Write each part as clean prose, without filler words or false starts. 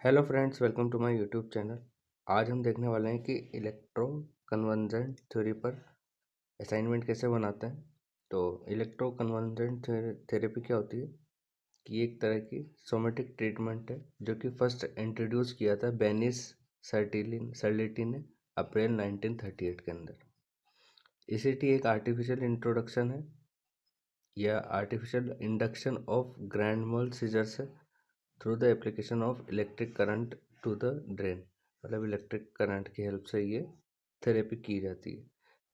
Hello friends, welcome to my YouTube channel. आज हम देखने वाले हैं कि इलेक्ट्रो कन्वर्जेंट थ्योरी पर असाइनमेंट कैसे बनाते हैं। तो इलेक्ट्रो कन्वर्जेंट थेरेपी क्या होती है कि एक तरह की सोमेटिक ट्रीटमेंट है जो कि फर्स्ट इंट्रोड्यूस किया था बेनिस सर्लिटी ने अप्रैल 1938 के अंदर। ईसीटी एक आर्टिफिशियल इंट्रोडक्शन है या artificial induction of grand mal seizures है through the application of electric current to the brain. मतलब इलेक्ट्रिक करंट की हेल्प से ये थेरेपी की जाती है।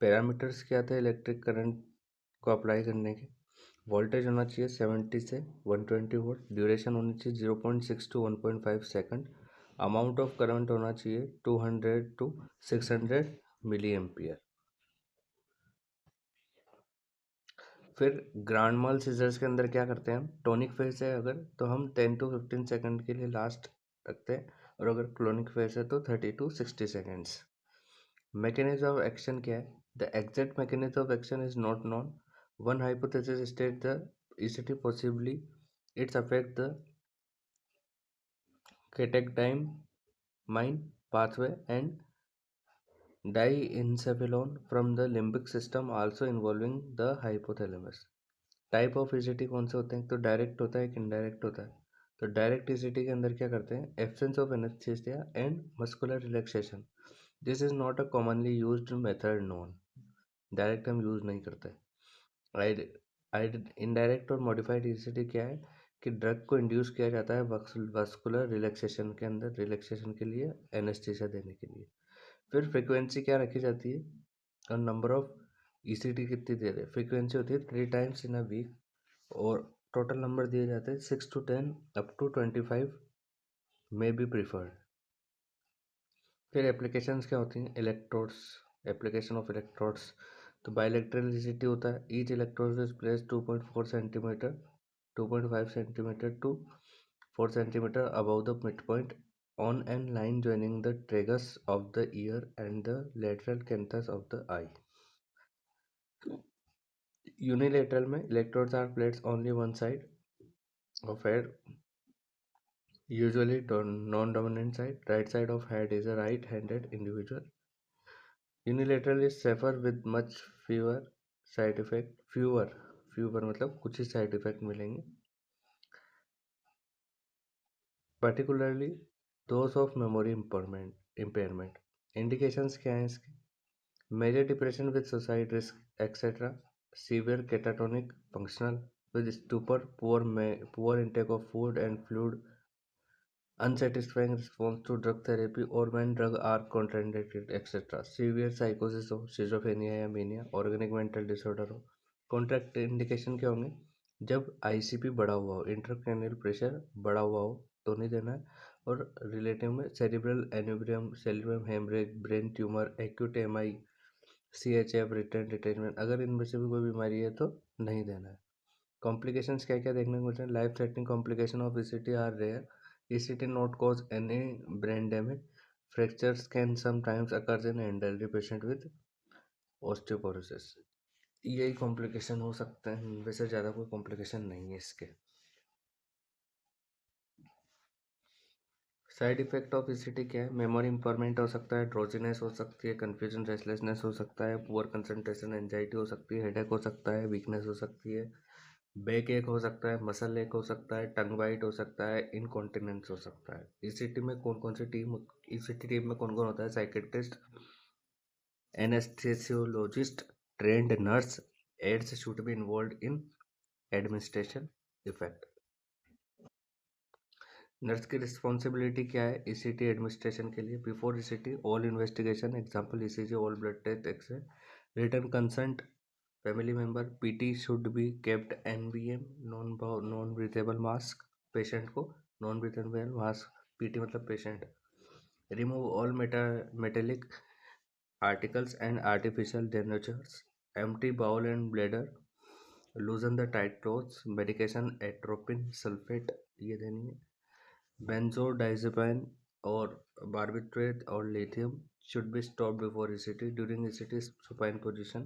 पैरामीटर्स क्या थे इलेक्ट्रिक करंट को अप्लाई करने के? वोल्टेज होना चाहिए 70 से 120 वोल्ट, ड्यूरेशन होनी चाहिए 0.6 to 1.5 second, amount of current होना चाहिए 200 टू 600 मिली एम्पियर। फिर ग्रांड मॉल सीजर्स के अंदर क्या करते हैं हम? टोनिक फेज है अगर तो हम 10 टू 15 सेकंड के लिए लास्ट रखते हैं, और अगर क्लोनिक फेज है तो 30 to 60 seconds. Mechanism of action क्या है? The exact mechanism of action is not known. One hypothesis state the ECT possibly it's affect the catechismine pathway and diencephalon from the limbic system also involving the hypothalamus। Type of ECT कौन से होते हैं? तो direct होता है कि indirect होता है? तो डायरेक्ट ईसीटी के अंदर क्या करते हैं? Absence of anaesthesia and muscular relaxation. This is not a commonly used method known. Direct हम यूज नहीं करते। इनडायरेक्ट और मॉडिफाइड ईसीटी क्या है कि ड्रग को इंड्यूस किया जाता है वस्कुलर रिलैक्सेशन के अंदर, रिलैक्सेशन के लिए, एनेस्थीसिया देने के लिए। फिर फ्रीक्वेंसी क्या रखी जाती है और नंबर ऑफ ईसीटी कितनी दे रहे? फ्रीक्वेंसी होती है 3 टाइम्स इन अ वीक, और टोटल नंबर दिए जाते हैं 6 to 10 up to 25 may be preferred. फिर एप्लीकेशंस क्या होती हैं? Electrodes, application of electrodes. तो बाइलेक्ट्रल ईसीटी होता है, each electrode is placed 2.4 centimeter 2.5 centimeter to 4 centimeter above the mid point on an line joining the tragus of the ear and the lateral canthus of the eye. Unilateral में electrodes are placed only one side of head, usually non-dominant side. Right side of head is a right-handed individual. Unilateral is safer with much fewer side effect. Fewer मतलब कुछ ही side effect मिलेंगे, particularly those of memory impairment. Indications क्या हैं इसके? Major depression with suicide risk, etc. Severe catatonic functional with stupor, poor intake of food and fluid, unsatisfying response to drug therapy or when drugs are contraindicated, etc. Severe psychosis हो, schizophrenia या mania, organic mental disorder हो। Contract indication क्या होंगे? जब ICP बढ़ा हुआ हो, intracranial pressure बढ़ा हुआ हो तो नहीं देना है, और रिलेटिव में cerebral aneurysm, cerebrum haemorrhage, brain tumour, acute MI, CHF, return retainment, अगर इनमें से भी कोई बीमारी है तो नहीं देना है। कॉम्प्लिकेशंस क्या क्या देखने को मिलते हैं? Life threatening complication of ECT are rare. ECT not cause any brain damage. Fractures can sometimes occurs in elderly patient with osteoporosis. यही कॉम्प्लिकेशन हो सकते हैं, वैसे ज़्यादा कोई कॉम्प्लिकेशन नहीं है इसके। साइड इफेक्ट ऑफ ईसीटी क्या है? मेमोरी इंपॉर्मेंट हो सकता है, ड्रोजीनेस हो सकती है, कंफ्यूजन, रेस्टलेसनेस हो सकता है, पुअर कंसंट्रेशन, एंजाइटी हो सकती है, हेडेक हो सकता है, वीकनेस हो सकती है, बैक एक हो सकता है, मसल एक हो सकता है, टंग बाइट हो सकता है, इनकॉन्टिनेंस हो सकता है। ईसीटी में कौन कौन सी टीम, ईसीटी टीम में कौन कौन होता है? Psychiatrist, anaesthesiologist, trained nurse, aides should be involved in administration effect. Nurse की रिस्पॉन्सिबिलिटी क्या है ईसीटी एडमिनिस्ट्रेशन के लिए? Before ECT all investigation, example ECG, all blood test, x-ray, return consent family member, PT should be kept, NBM, non breathable mask, patient को non breathable mask, PT मतलब patient, remove all metallic articles and artificial dentures, empty bowel and bladder, loosen the tight clothes, medication atropine sulphate ये देनी है, benzodiazepine or barbiturate or lithium should be stopped before ECT. During ECT supine position,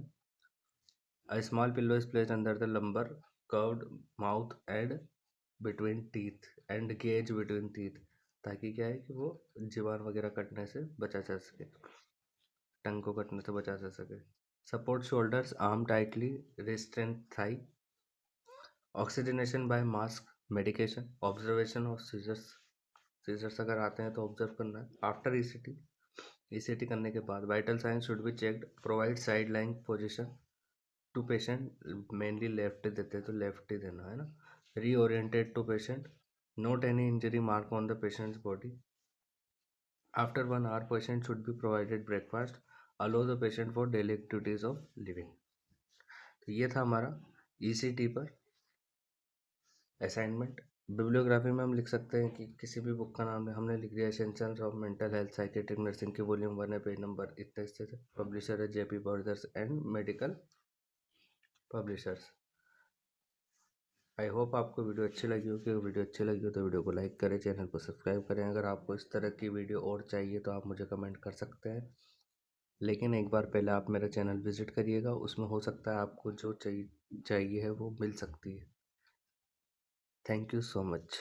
a small pillow is placed under the lumbar curved mouth and between teeth and gauge between teeth. ताकि क्या है कि वो जीवाण वगैरह कटने से बचा जा सके, टंग को कटने से बचा जा सके। Support shoulders, arm tightly, restrain thigh, oxygenation by mask, medication, observation of seizures. Seizures अगर आते हैं तो ऑब्जर्व करना है। आफ्टर ईसीटी, ईसीटी करने के बाद vital signs should be checked, provide side line position to patient, mainly left देते हैं तो लेफ्ट ही देना है ना। Reoriented to patient, note any injury mark on the patient's body. After 1 hour patient should be provided breakfast, allow the patient for daily activities of living। तो ये था हमारा ईसीटी पर असाइनमेंट। बिब्लियोग्राफी में हम लिख सकते हैं कि किसी भी बुक का नाम हमने लिख दिया, essentials of mental health psychiatric nursing की वॉल्यूम 1 है, पेज नंबर इतने से। पब्लिशर है JP brothers and medical publishers. I hope आपको वीडियो अच्छी लगी हो। कि वीडियो अच्छी लगी हो तो वीडियो को लाइक करें, चैनल को सब्सक्राइब करें। अगर आपको इस तरह की वीडियो और चाहिए तो आप मुझे कमेंट कर सकते हैं, लेकिन एक बार पहले आप मेरा चैनल विजिट करिएगा, उसमें हो सकता है आपको जो चाहिए है वो मिल सकती है। Thank you so much.